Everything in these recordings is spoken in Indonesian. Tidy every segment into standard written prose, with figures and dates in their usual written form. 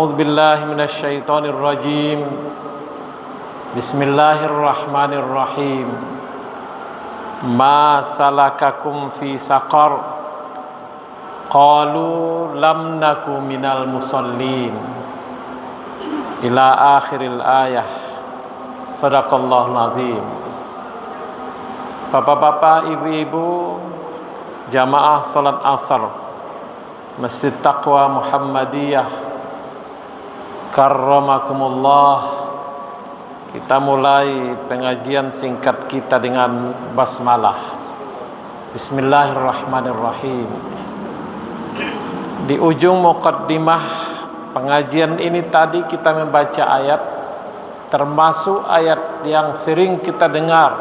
A'udzu billahi minasyaitonir rajim. Bismillahirrahmanirrahim. Ma salakakum fi saqar? Qalu lam naku minal musallin. Ila akhiril ayah. Shadaqallahul azim. Bapak-bapak, ibu-ibu, jamaah salat asar Masjid Taqwa Muhammadiyah, karramakumullah. Kita mulai pengajian singkat kita dengan basmalah. Bismillahirrahmanirrahim. Di ujung muqaddimah pengajian ini tadi kita membaca ayat, termasuk ayat yang sering kita dengar,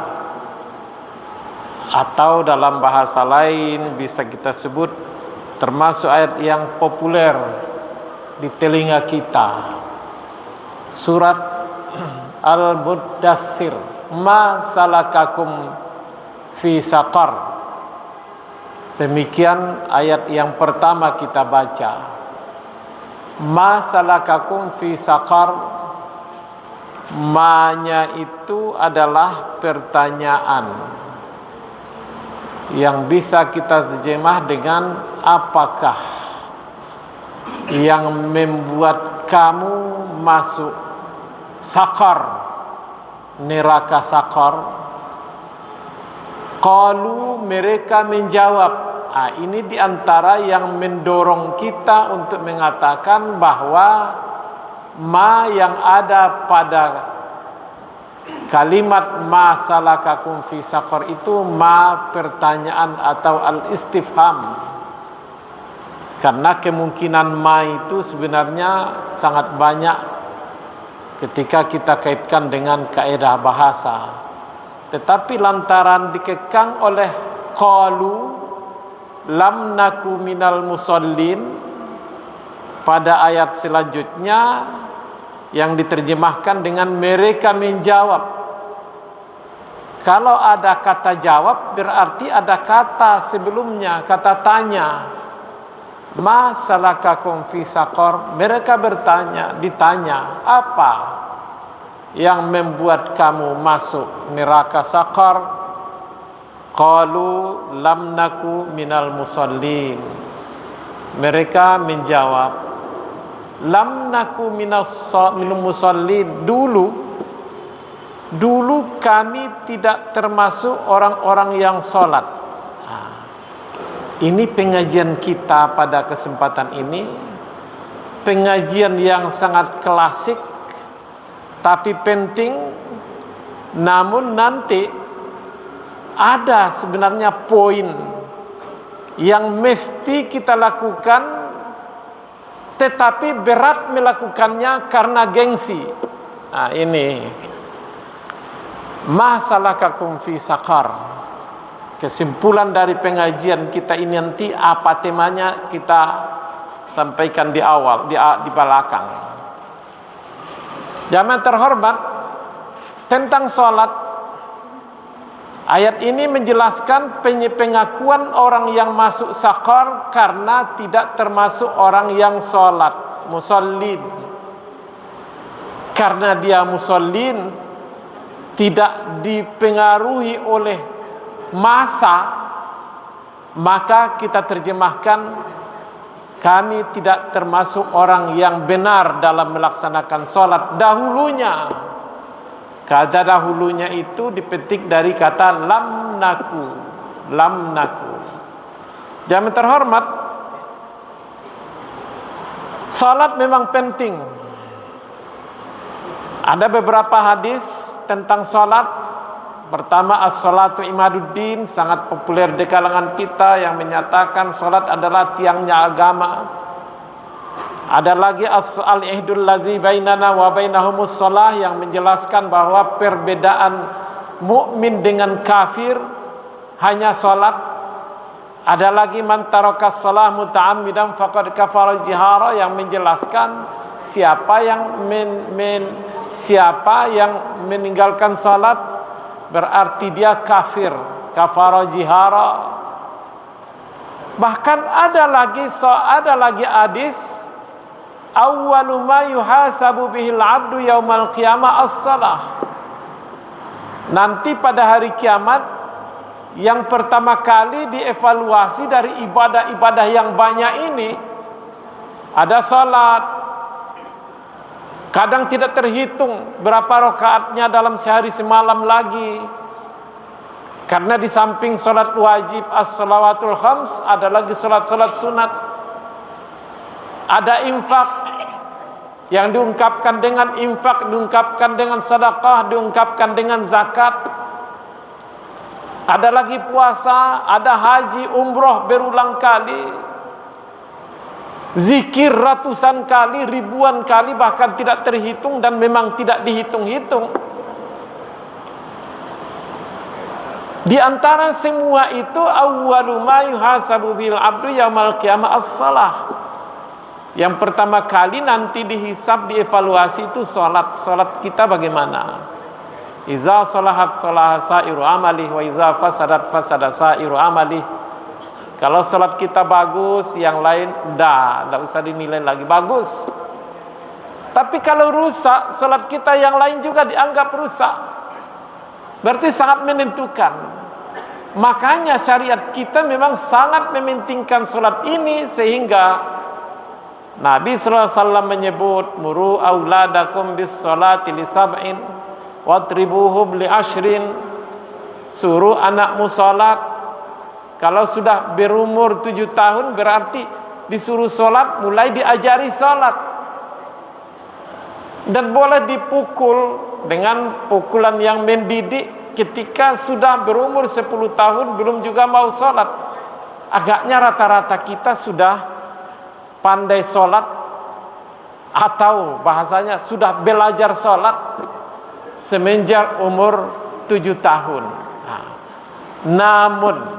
atau dalam bahasa lain bisa kita sebut termasuk ayat yang populer di telinga kita. Surat Al-Muddatsir, ma salakakum fi saqar. Demikian ayat yang pertama kita baca. Ma salakakum fi saqar. Ma-nya itu adalah pertanyaan yang bisa kita terjemah dengan apakah yang membuat kamu masuk sakar, neraka sakar. Qalu, mereka menjawab. Ini diantara yang mendorong kita untuk mengatakan bahwa ma yang ada pada kalimat ma salakakum fi saqar itu ma pertanyaan atau al-istifham. Karena kemungkinan ma itu sebenarnya sangat banyak ketika kita kaitkan dengan kaidah bahasa. Tetapi lantaran dikekang oleh qalu lam naku minal musallin pada ayat selanjutnya yang diterjemahkan dengan mereka menjawab. Kalau ada kata jawab berarti ada kata sebelumnya, kata tanya. Ma salakakum fi saqar? Mereka ditanya, apa yang membuat kamu masuk neraka saqar? Qalu lam naku minal musallin. Mereka menjawab, lam naku minal musallin. Dulu kami tidak termasuk orang-orang yang sholat. Ini pengajian kita pada kesempatan ini, pengajian yang sangat klasik tapi penting. Namun nanti ada sebenarnya poin yang mesti kita lakukan, tetapi berat melakukannya karena gengsi. Ini ma salakakum fi saqar. Kesimpulan dari pengajian kita ini nanti apa temanya kita sampaikan di awal, di belakang. Jamaah terhormat, tentang salat, ayat ini menjelaskan pengakuan orang yang masuk saqar karena tidak termasuk orang yang salat, musallin. Karena dia musallin, tidak dipengaruhi oleh masa, maka kita terjemahkan kami tidak termasuk orang yang benar dalam melaksanakan salat dahulunya. Kata dahulunya itu dipetik dari kata lam naku. Lam naku. Jamaah terhormat, salat memang penting. Ada beberapa hadis tentang salat. Pertama, as-salatu imaduddin, sangat populer di kalangan kita yang menyatakan salat adalah tiangnya agama. Ada lagi al-ihdul ladzi bainana wa bainahumus shalah, yang menjelaskan bahwa perbedaan mukmin dengan kafir hanya salat. Ada lagi man tarakas shalah muta'ammidan faqad kafara jihara, yang menjelaskan siapa yang meninggalkan salat berarti dia kafir, kafara jihara. Bahkan ada lagi hadis awwalu ma yuhasabu bihil 'abdu yaumal qiyamah as-shalah. Nanti pada hari kiamat yang pertama kali dievaluasi dari ibadah-ibadah yang banyak ini ada salat. Kadang tidak terhitung berapa rakaatnya dalam sehari semalam lagi. Karena di samping salat wajib as-salawatul khams ada lagi salat-salat sunat. Ada infak yang diungkapkan dengan infak, diungkapkan dengan sedekah, diungkapkan dengan zakat. Ada lagi puasa, ada haji, umroh berulang kali. Zikir ratusan kali, ribuan kali, bahkan tidak terhitung dan memang tidak dihitung-hitung. Di antara semua itu awwalu ma yuhasabu bil 'abdu yaumal qiyamah as-shalah. Yang pertama kali nanti dihisab, dievaluasi itu salat. Salat kita bagaimana? Iza salahat salaha sairu amalih wa iza fasadat fasada sairu amalih. Kalau salat kita bagus, yang lain enggak usah dinilai lagi, bagus. Tapi kalau rusak, salat kita yang lain juga dianggap rusak. Berarti sangat menentukan. Makanya syariat kita memang sangat mementingkan salat ini, sehingga Nabi sallallahu alaihi wasallam menyebut muru auladakum bis salati li sab'in wadribuhum li ashrin. Suruh anakmu salat. Kalau sudah berumur 7 tahun berarti disuruh salat, mulai diajari salat. Dan boleh dipukul dengan pukulan yang mendidik ketika sudah berumur 10 tahun belum juga mau salat. Agaknya rata-rata kita sudah pandai sholat, atau bahasanya sudah belajar sholat semenjak umur 7 tahun. Namun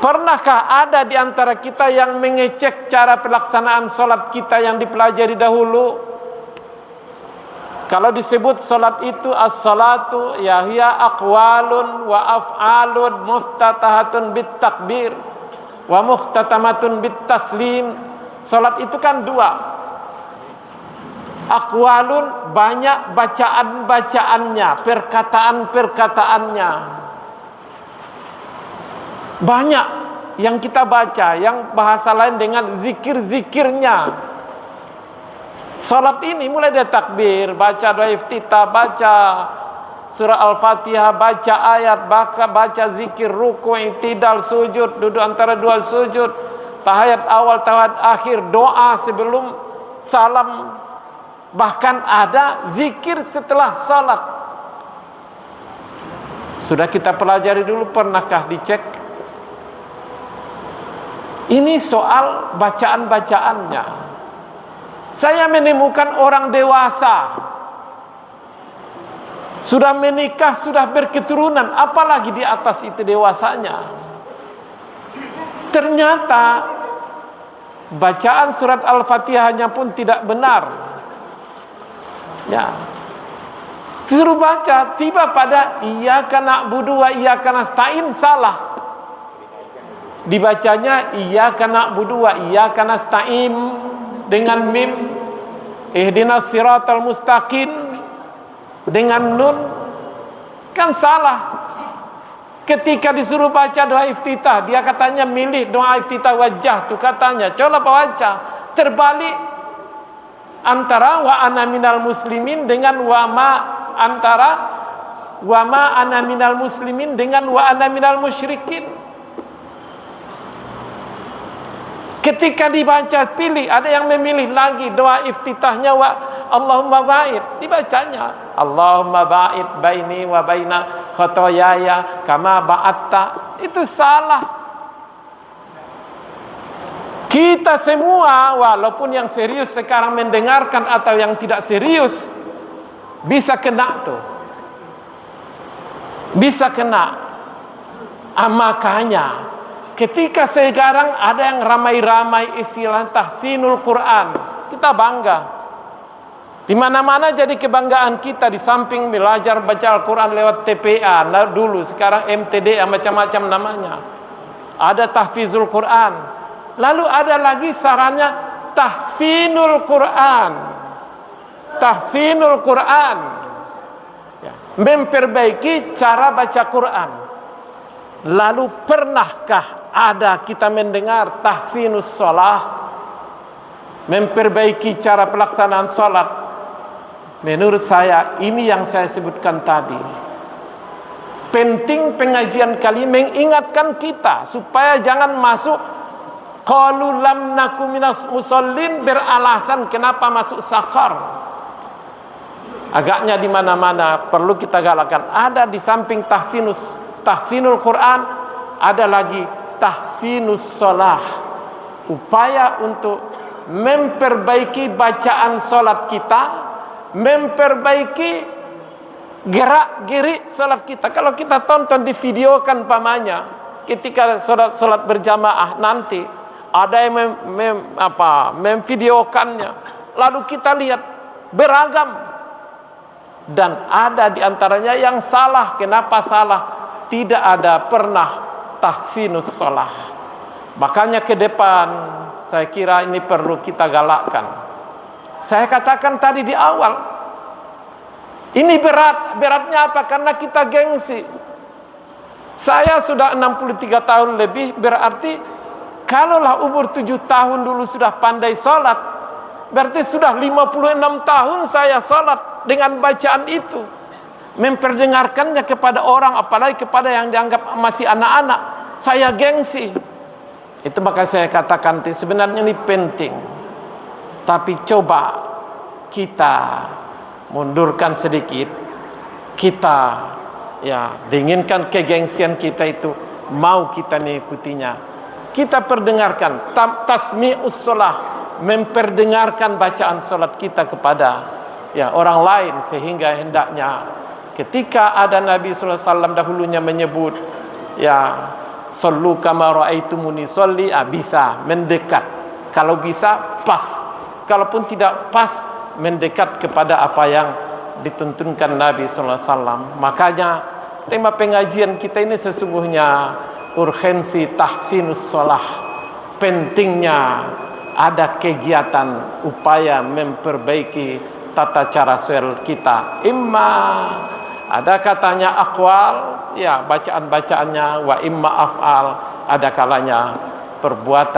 pernahkah ada di antara kita yang mengecek cara pelaksanaan sholat kita yang dipelajari dahulu? Kalau disebut sholat itu as-salatu ya hiya aqwalun wa af'alun muftatahatun bit takbir wa muhtatamatun bit taslim. Salat itu kan dua. Aqwalun, banyak bacaan-bacaannya, perkataan-perkataannya. Banyak yang kita baca, yang bahasa lain dengan zikir-zikirnya. Salat ini mulai dari takbir, baca doa iftitah, baca surah Al-Fatihah, baca ayat, baca zikir, ruku, i'tidal, sujud, duduk antara dua sujud, tahiyat awal, tahiyat akhir, doa sebelum salam, bahkan ada zikir setelah salat. Sudah kita pelajari dulu, pernahkah dicek? Ini soal bacaan-bacaannya. Saya menemukan orang dewasa sudah menikah, sudah berketurunan, apalagi di atas itu dewasanya. Ternyata bacaan surat Al-Fatihahnya pun tidak benar. Ya. Disuruh baca, tiba pada iyyaka na'budu wa iyyaka nasta'in, salah. Dibacanya iyyaka na'budu wa iyyaka nasta'in dengan mim, ihdinas siratal mustaqim dengan nun, kan salah. Ketika disuruh baca doa iftitah, dia katanya milih doa iftitah wajah tuh katanya. Coba baca, terbalik antara wa ana minal muslimin dengan antara wa ma ana minal muslimin dengan wa ana minal musyrikin. Ketika dibaca pilih, ada yang memilih lagi doa iftitahnya wa Allahumma ba'id, dibacanya Allahumma ba'id baini wa baina khotoyaya kama ba'atta. Itu salah. Kita semua, walaupun yang serius sekarang mendengarkan atau yang tidak serius, bisa kena tuh, bisa kena. Makanya ketika sekarang ada yang ramai-ramai istilah tahsinul Quran, kita bangga. Di mana-mana jadi kebanggaan kita, di samping belajar baca Al-Quran lewat TPA, dulu sekarang MTD macam-macam namanya. Ada tahfizul Quran. Lalu ada lagi sarannya tahsinul Quran. Tahsinul Quran, ya, memperbaiki cara baca Quran. Lalu pernahkah ada kita mendengar tahsinus sholah, memperbaiki cara pelaksanaan sholat? Menurut saya ini yang saya sebutkan tadi. Penting pengajian kali mengingatkan kita supaya jangan masuk qalu lam naku minas musallin beralasan kenapa masuk sakar. Agaknya di mana-mana perlu kita galakkan. Ada di samping tahsinul Quran, ada lagi tahsinus sholah. Upaya untuk memperbaiki bacaan sholat kita, memperbaiki gerak-gerik sholat kita. Kalau kita tonton di video kan pamannya, ketika sholat berjamaah nanti ada yang memvideokannya, lalu kita lihat beragam. Dan ada di antaranya yang salah. Kenapa salah? Tidak ada pernah tahsinus sholah. Makanya ke depan saya kira ini perlu kita galakkan. Saya katakan tadi di awal, ini beratnya apa? Karena kita gengsi. Saya sudah 63 tahun lebih, berarti kalaulah umur 7 tahun dulu sudah pandai sholat, berarti sudah 56 tahun saya sholat dengan bacaan itu, memperdengarkannya kepada orang, apalagi kepada yang dianggap masih anak-anak. Saya gengsi. Itu maka saya katakan sebenarnya ini penting. Tapi coba kita mundurkan sedikit. Kita dinginkan kegengsian kita itu, mau kita mengikutinya. Kita perdengarkan tasmi'us sholah, memperdengarkan bacaan sholat kita kepada orang lain, sehingga hendaknya ketika ada Nabi sallallahu alaihi wasallam dahulunya menyebut sallu kama raaitumuni sholli, bisa mendekat, kalau bisa pas, kalaupun tidak pas mendekat kepada apa yang dituntunkan Nabi sallallahu alaihi wasallam. Makanya tema pengajian kita ini sesungguhnya urgensi tahsinus sholah, pentingnya ada kegiatan upaya memperbaiki tata cara sholat kita. Imma ada katanya aqwal, bacaan-bacaannya, wa imma af'al, ada kalanya perbuatan